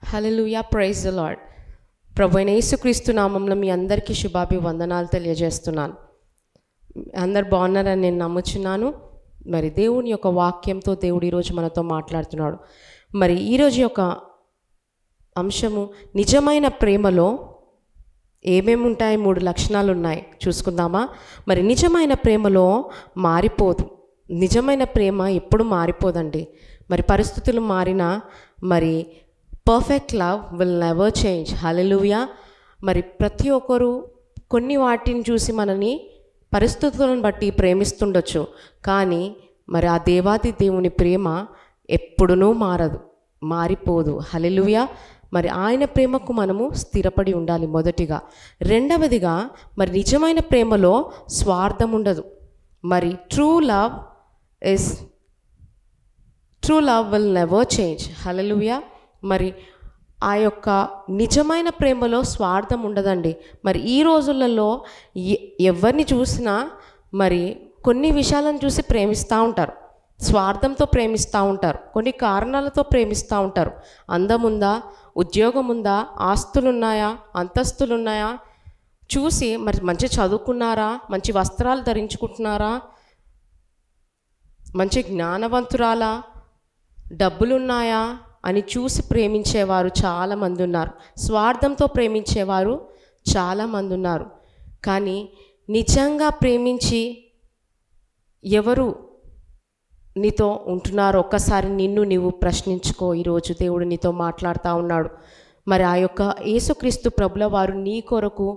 Hallelujah, praise the lord. ప్రభు అయిన యేసుక్రీస్తు నామంలో మీ అందరికీ శుభాభివందనాలు తెలియజేస్తున్నాను. అందరు బాగున్నారని నేను నమ్ముచున్నాను. మరి దేవుని యొక్క వాక్యంతో దేవుడు ఈరోజు మనతో మాట్లాడుతున్నాడు. మరి ఈరోజు యొక్క అంశము నిజమైన ప్రేమలో ఏమేమి ఉంటాయి, 3 లక్షణాలు ఉన్నాయి, చూసుకుందామా. మరి నిజమైన ప్రేమలో మారిపోదు. నిజమైన ప్రేమ ఎప్పుడు మారిపోదండి. మరి పరిస్థితులు మారినా మరి perfect love will never change. హల్లెలూయా. మరి ప్రతి ఒక్కరు కొన్ని వాటిని చూసి మనని పరిస్థితులను బట్టి ప్రేమిస్తుండొచ్చు, కానీ మరి ఆ దేవాది దేవుని ప్రేమ ఎప్పుడునూ మారదు, మారిపోదు. హల్లెలూయా. మరి ఆయన ప్రేమకు మనము స్థిరపడి ఉండాలి మొదటిగా. రెండవదిగా మరి నిజమైన ప్రేమలో స్వార్థం ఉండదు. మరి true love will never change. హల్లెలూయా. మరి ఆ యొక్క నిజమైన ప్రేమలో స్వార్థం ఉండదండి. మరి ఈ రోజులలో ఎవరిని చూసినా మరి కొన్ని విషయాలను చూసి ప్రేమిస్తూ ఉంటారు, స్వార్థంతో ప్రేమిస్తూ ఉంటారు, కొన్ని కారణాలతో ప్రేమిస్తూ ఉంటారు. అందం ఉందా, ఉద్యోగం ఉందా, ఆస్తులున్నాయా, అంతస్తులున్నాయా చూసి, మరి మంచి చదువుకున్నారా, మంచి వస్త్రాలు ధరించుకుంటున్నారా, మంచి జ్ఞానవంతురాలా, డబ్బులున్నాయా అని చూసి ప్రేమించేవారు చాలామంది ఉన్నారు. స్వార్థంతో ప్రేమించేవారు చాలామంది ఉన్నారు. కానీ నిజంగా ప్రేమించి ఎవరు నీతో ఉంటున్నారో ఒక్కసారి నిన్ను నీవు ప్రశ్నించుకో. ఈరోజు దేవుడు నీతో మాట్లాడుతూ ఉన్నాడు. మరి ఆ యొక్క యేసుక్రీస్తు ప్రభుల వారు నీ కొరకు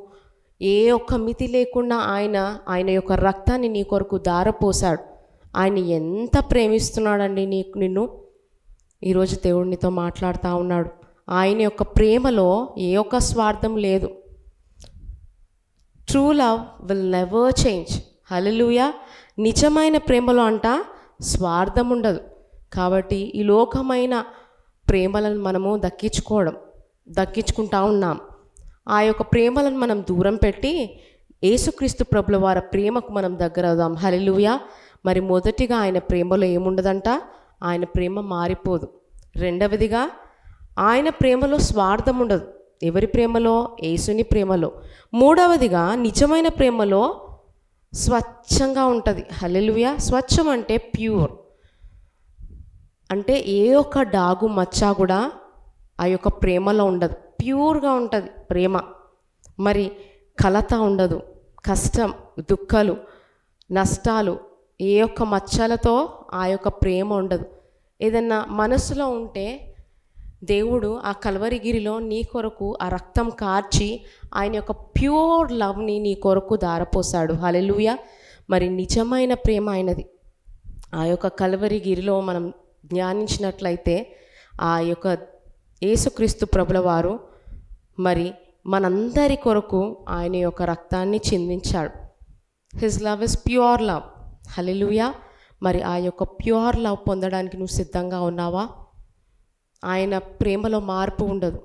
ఏ ఒక్క మితి లేకుండా ఆయన యొక్క రక్తాన్ని నీ కొరకు ధారపోశాడు. ఆయన ఎంత ప్రేమిస్తున్నాడండి నిన్ను. ఈరోజు దేవుడు నీతో మాట్లాడుతూ ఉన్నాడు. ఆయన యొక్క ప్రేమలో ఏ ఒక్క స్వార్థం లేదు. True love will never change. హల్లెలూయా. నిజమైన ప్రేమలో స్వార్థం ఉండదు. కాబట్టి ఈ లోకమైన ప్రేమలను మనము దక్కించుకుంటా ఉన్నాం. ఆ యొక్క ప్రేమలను మనం దూరం పెట్టి యేసుక్రీస్తు ప్రభుల వారి ప్రేమకు మనం దగ్గర అవుదాం. హల్లెలూయా. మరి మొదటిగా ఆయన ప్రేమలో ఏముండదంట, ఆయన ప్రేమ మారిపోదు. రెండవదిగా ఆయన ప్రేమలో స్వార్థం ఉండదు. ఎవరి ప్రేమలో? యేసుని ప్రేమలో. మూడవదిగా నిజమైన ప్రేమలో స్వచ్ఛంగా ఉంటుంది. హల్లెలూయా. స్వచ్ఛం అంటే ప్యూర్, అంటే ఏ ఒక్క డాగు మచ్చ కూడా ఆ యొక్క ప్రేమలో ఉండదు. ప్యూర్గా ఉంటుంది ప్రేమ. మరి కలత ఉండదు, కష్టం, దుఃఖాలు, నష్టాలు, ఏ ఒక్క మచ్చలతో ఆ యొక్క ప్రేమ ఉండదు. ఏదన్నా మనసులో ఉంటే దేవుడు ఆ కల్వరిగిరిలో నీ కొరకు ఆ రక్తం కార్చి ఆయన యొక్క ప్యూర్ లవ్ని నీ కొరకు ధారపోసాడు. హల్లెలూయా. మరి నిజమైన ప్రేమ ఆయనది. ఆ యొక్క కల్వరిగిరిలో మనం ధ్యానించినట్లయితే ఆ యొక్క యేసుక్రీస్తు ప్రభుల వారు మరి మనందరి కొరకు ఆయన యొక్క రక్తాన్ని చిందించాడు. His love is pure love. హల్లెలూయా. మరి ఆ యొక్క ప్యూర్ లవ్ పొందడానికి నువ్వు సిద్ధంగా ఉన్నావా? ఆయన ప్రేమలో మార్పు ఉండదు.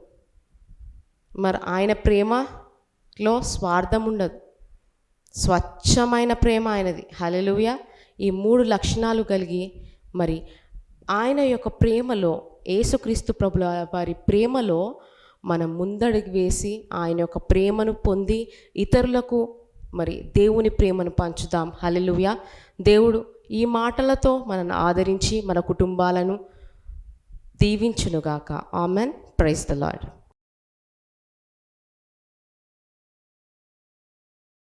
మరి ఆయన ప్రేమలో స్వార్థం ఉండదు. స్వచ్ఛమైన ప్రేమ ఆయనది. హల్లెలూయా. ఈ 3 లక్షణాలు కలిగి మరి ఆయన యొక్క ప్రేమలో, యేసుక్రీస్తు ప్రభుల వారి ప్రేమలో మనం ముందడుగు వేసి ఆయన యొక్క ప్రేమను పొంది ఇతరులకు మరి దేవుని ప్రేమను పంచుదాం. హల్లెలూయా. దేవుడు ఈ మాటలతో మనల్ని ఆదరించి మన కుటుంబాలను దీవించునుగాక. ఆమెన్. Praise the lord.